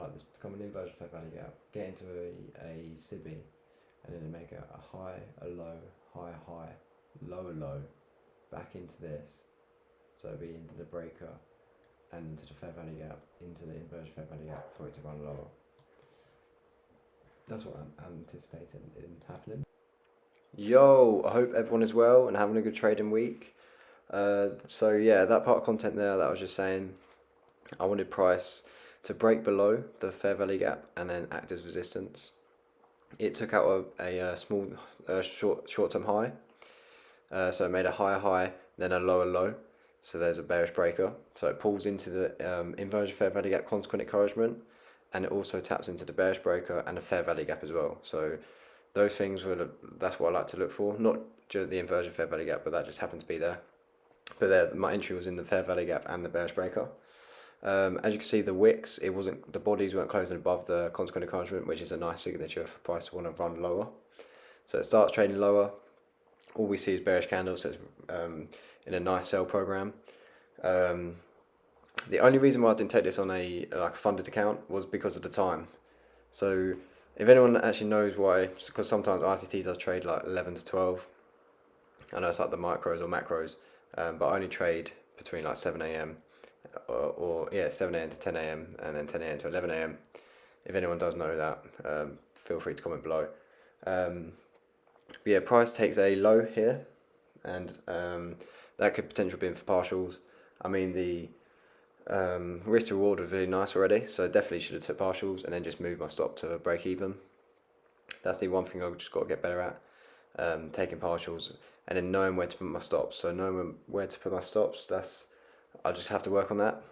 like this, become an inversion fair value gap, get into a SIBI, and then make a high, a low, high, high, lower, low, back into this. So it'll be into the breaker and into the fair value gap, into the inversion fair value gap for it to run lower. That's what I'm anticipating in happening. Yo, I hope everyone is well and having a good trading week. So yeah, that part of content there that I was just saying, I wanted price to break below the fair value gap and then act as resistance. It took out a small short-term high, so it made a higher high, then a lower low. So there's a bearish breaker. So it pulls into the inversion fair value gap consequent encouragement, and it also taps into the bearish breaker and the fair value gap as well. So those things that's what I like to look for, not just the inversion fair value gap, but that just happened to be there. But there, my entry was in the fair value gap and the bearish breaker. As you can see, the wicks, the bodies weren't closing above the consequent encouragement, which is a nice signature for price to want to run lower. So it starts trading lower. All we see is bearish candles, so it's in a nice sell program. The only reason why I didn't take this on a funded account was because of the time. So if anyone actually knows why, because sometimes ICT does trade like 11 to 12. I know it's like the micros or macros, but I only trade between like 7 a.m. or 7 a.m. to 10 a.m. and then 10 a.m. to 11 a.m. If anyone does know that, feel free to comment below. But yeah, price takes a low here, and that could potentially be for partials. I mean, the risk to reward was really nice already, so definitely should have took partials and then just moved my stop to break even. That's the one thing I've just got to get better at, taking partials and then knowing where to put my stops. So knowing where to put my stops, I just have to work on that.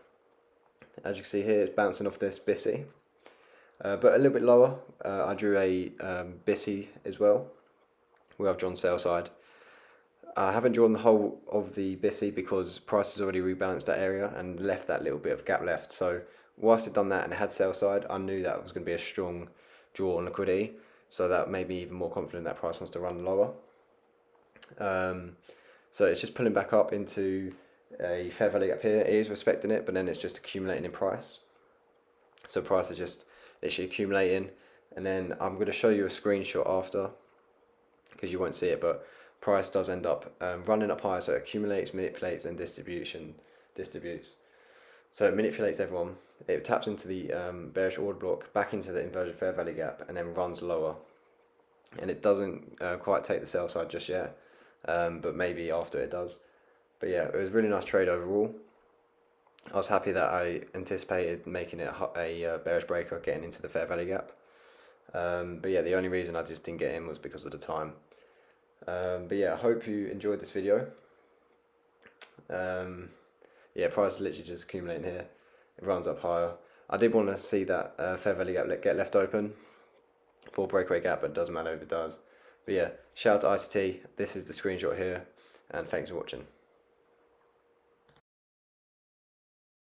As you can see here, it's bouncing off this BISI, but a little bit lower. I drew a BISI as well, where I've drawn sell side. I haven't drawn the whole of the BISI because price has already rebalanced that area and left that little bit of gap left. So whilst I'd done that and it had sell side, I knew that was going to be a strong draw on liquidity. So that made me even more confident that price wants to run lower. So it's just pulling back up into a fair value gap here. It is respecting it, but then it's just accumulating in price. So price is just literally accumulating, and then I'm going to show you a screenshot after because you won't see it, but price does end up running up higher, so it accumulates, manipulates, and distributes. So it manipulates everyone. It taps into the bearish order block, back into the inversion fair value gap, and then runs lower. And it doesn't quite take the sell side just yet, but maybe after it does. But yeah, it was a really nice trade overall. I was happy that I anticipated making it a bearish breaker, getting into the fair value gap. But yeah, the only reason I just didn't get in was because of the time. But yeah, I hope you enjoyed this video. Yeah, price is literally just accumulating here. It runs up higher. I did want to see that fair value gap get left open for breakaway gap, but it doesn't matter if it does. But yeah, shout out to ICT. This is the screenshot here, and thanks for watching.